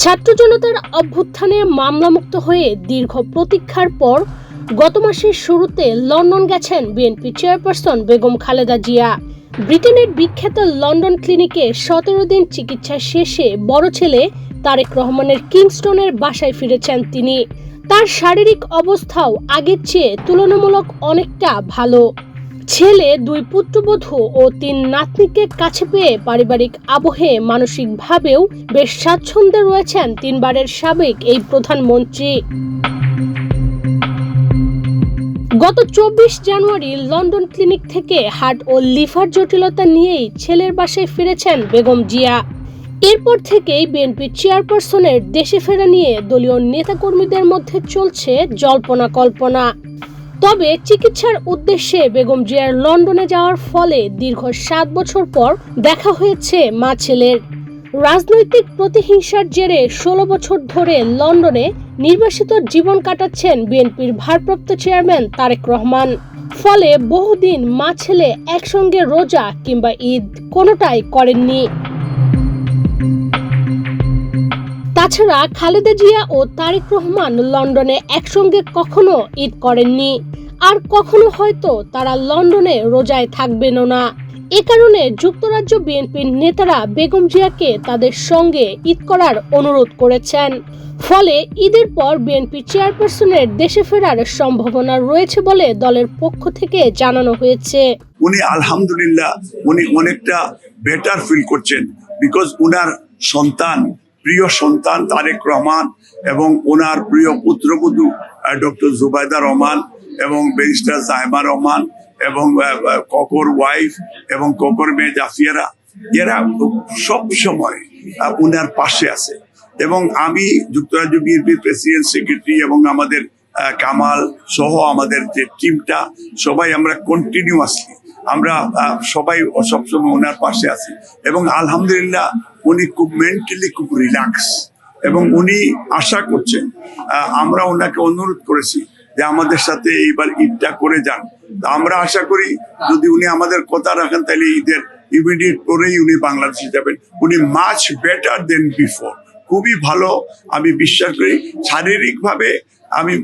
ছাত্র জনতার অভ্যুত্থানে মামলামুক্ত হয়ে দীর্ঘ প্রতীক্ষার পর গত মাসের শুরুতে লন্ডন গেছেন বিএনপি চেয়ারপারসন বেগম খালেদা জিয়া। ব্রিটেনের বিখ্যাত লন্ডন ক্লিনিকে 17 দিন চিকিৎসা শেষে বড় ছেলে তারেক রহমানের কিংস্টনের বাসায় ফিরেছেন তিনি। তার শারীরিক অবস্থাও আগের চেয়ে তুলনামূলক অনেকটা ভালো। ছেলে, 2 পুত্রবধূ ও 3 নাতনিকে কাছে পেয়ে পারিবারিক আবহে মানসিকভাবেও বেশ স্বাচ্ছন্দ্যে রয়েছেন 3 বারের সাবেক এই প্রধানমন্ত্রী। গত 24 জানুয়ারি লন্ডন ক্লিনিক থেকে হার্ট ও লিভার জটিলতা নিয়েই ছেলের বাসায় ফিরেছেন বেগম জিয়া। এরপর থেকেই বিএনপি চেয়ারপারসনের দেশে ফেরা নিয়ে দলীয় নেতাকর্মীদের মধ্যে চলছে জল্পনা কল্পনা। তবে চিকিৎসার উদ্দেশ্যে বেগম জিয়ার লন্ডনে যাওয়ার ফলে দীর্ঘ 7 বছর পর দেখা হয়েছে মা ছেলের। রাজনৈতিক প্রতিহিংসার জেরে 16 বছর ধরে লন্ডনে নির্বাসিত জীবন কাটাচ্ছেন বিএনপির ভারপ্রাপ্ত চেয়ারম্যান তারেক রহমান। ফলে বহুদিন মা ছেলে একসঙ্গে রোজা কিংবা ঈদ কোনোটাই করেননি। তাছাড়া খালেদা জিয়া ও তারেক রহমান লন্ডনে একসঙ্গে কখনো ঈদ করেননি, আর কখনো হয়তো তারা লন্ডনে রোজায় থাকবেনও না। এ কারণে যুক্তরাজ্য বিএনপির নেতারা বেগম জিয়াকে তাদের সঙ্গে ঈদ করার অনুরোধ করেছেন। ফলে ঈদের পর বিএনপি চেয়ারপারসনের দেশে ফেরার সম্ভাবনা রয়েছে বলে দলের পক্ষ থেকে জানানো হয়েছে। উনি আলহামদুলিল্লাহ অনেকটা বেটার ফিল করছেন, বিকজ উনার প্রিয় সন্তান তারেক রহমান এবং ওনার প্রিয় পুত্রবধূ ডক্টর জুবাইদা রহমান এবং ব্যারিস্টার জাইমা রহমান এবং ককর ওয়াইফ এবং ককর মেয়ে জাফিয়ারা, এরা সব সময় উনার পাশে আছে। এবং আমি যুক্তরাজ্য বিএনপির প্রেসিডেন্ট, সেক্রেটারি এবং আমাদের কামাল সহ আমাদের যে টিমটা সবাই আমরা কন্টিনিউয়াসলি আমরা সবাই সবসময় ওনার পাশে আছি। এবং আলহামদুলিল্লাহ উনি খুব মেন্টালি খুব রিল্যাক্স এবং উনি আশা করছেন, আমরা ওনাকে অনুরোধ করেছি যে আমাদের সাথে এইবার ঈদটা করে যান। আমরা আশা করি যদি উনি আমাদের কথা রাখেন তাহলে ঈদের ইমিডিয়েট পরেই উনি বাংলাদেশে যাবেন। উনি মাচ বেটার দেন বিফোর, খুবই ভালো আমি বিশ্বাস করি। শারীরিকভাবে আমি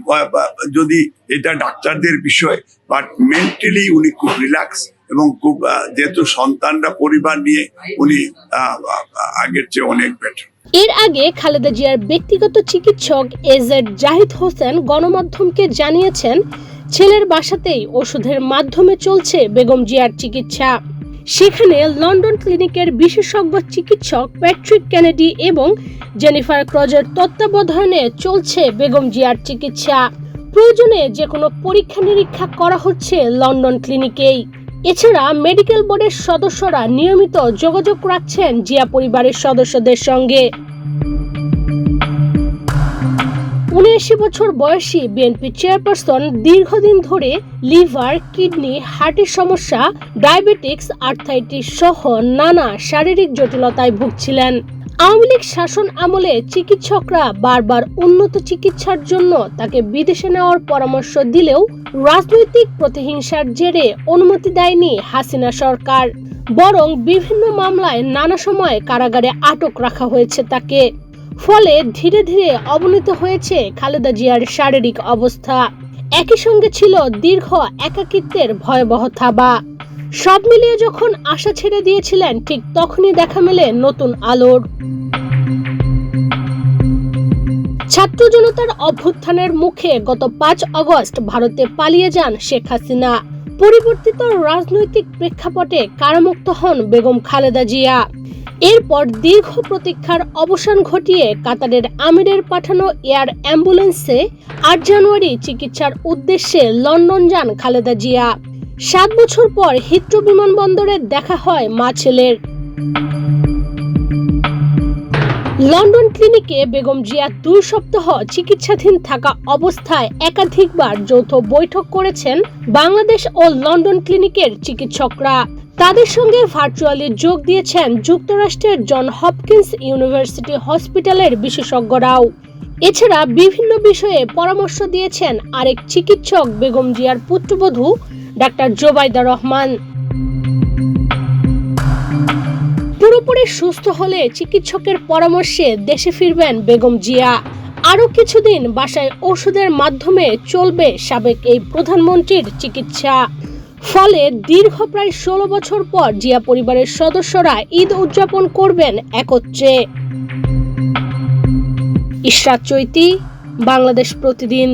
যদি এটা ডাক্তারদের বিষয়, বাট মেন্টালি উনি খুব রিল্যাক্স এবং খুব যেহেতু সন্তানরা পরিবার নিয়ে উনি আগের চেয়ে অনেক বেটার। এর আগে খালেদা জিয়ার ব্যক্তিগত চিকিৎসক এজেড জাহিদ হোসেন গণমাধ্যমকে জানিয়েছেন, ছেলের বাসাতেই ওষুধের মাধ্যমে চলছে বেগম জিয়ার চিকিৎসা। সেখানে লন্ডন ক্লিনিকের বিশেষজ্ঞ চিকিৎসক প্যাট্রিক কেনেডি এবং জেনিফার ক্রজের তত্ত্বাবধানে চলছে বেগম জিয়ার চিকিৎসা। প্রয়োজনে যে কোনো পরীক্ষা নিরীক্ষা করা হচ্ছে লন্ডন ক্লিনিকেই। এছাড়া মেডিকেল বোর্ডের সদস্যরা নিয়মিত যোগাযোগ রাখছেন জিয়া পরিবারের সদস্যদের সঙ্গে। 79 বছর বয়সী বিএনপি চেয়ারপারসন দীর্ঘদিন ধরে লিভার, কিডনি, হার্টের সমস্যা, ডায়াবেটিক্স, আর্থ্রাইটিস সহ নানা শারীরিক জটিলতায় ভুগছিলেন। আওয়ামী লীগ শাসন আমলে চিকিৎসকরা বারবার উন্নত চিকিৎসার জন্য তাকে বিদেশে নেওয়ার পরামর্শ দিলেও রাজনৈতিক প্রতিহিংসার জেরে অনুমতি দেয়নি হাসিনা সরকার। বরং বিভিন্ন মামলায় নানা সময় কারাগারে আটক রাখা হয়েছে তাকে। ফলে ধীরে ধীরে অবনতি হয়েছে খালেদা জিয়ার শারীরিক অবস্থা। একই সঙ্গে ছিল দীর্ঘ একাকিত্বের ভয়াবহ থাবা। সব মিলিয়ে যখন আশা ছেড়ে দিয়েছিলেন, ঠিক তখনই দেখা মেলে নতুন আলোর। ছাত্র জনতার অভ্যুত্থানের মুখে গত 5 আগস্ট ভারতে পালিয়ে যান শেখ হাসিনা। পরিবর্তিত রাজনৈতিক প্রেক্ষাপটে কারামুক্ত হন বেগম খালেদা জিয়া। এরপর দীর্ঘ প্রতীক্ষার অবসান ঘটিয়ে কাতারের আমিরের পাঠানো এয়ার অ্যাম্বুলেন্সে 8 জানুয়ারি চিকিৎসার উদ্দেশ্যে লন্ডন যান খালেদা জিয়া। 7 বছর পর হিথ্রো বিমানবন্দরে দেখা হয় মা ছেলের। লন্ডন ক্লিনিকে বেগম জিয়া 2 সপ্তাহ চিকিৎসাধীন থাকা অবস্থায় একাধিকবার যৌথ বৈঠক করেছেন বাংলাদেশ ও লন্ডন ক্লিনিকের চিকিৎসকরা। তাদের সঙ্গে ভার্চুয়ালি যোগ দিয়েছেন যুক্তরাষ্ট্রের জন হপকিন্স ইউনিভার্সিটি হসপিটালের বিশেষজ্ঞরাও। এছাড়া বিভিন্ন বিষয়ে পরামর্শ দিয়েছেন আরেক চিকিৎসক বেগম জিয়ার পুত্রবধূ ডাক্তার জুবাইদা রহমান। পুরোপুরি সুস্থ হলে চিকিৎসকের পরামর্শে দেশে ফিরবেন বেগম জিয়া। আরও কিছুদিন বাসায় ওষুধের মাধ্যমে চলবে সাবেক এই প্রধানমন্ত্রীর চিকিৎসা। ফলে দীর্ঘ প্রায় 16 বছর পর জিয়া পরিবারের সদস্যরা ঈদ উদযাপন করবেন একত্রে। ইশরাত চৈতি, বাংলাদেশ প্রতিদিন।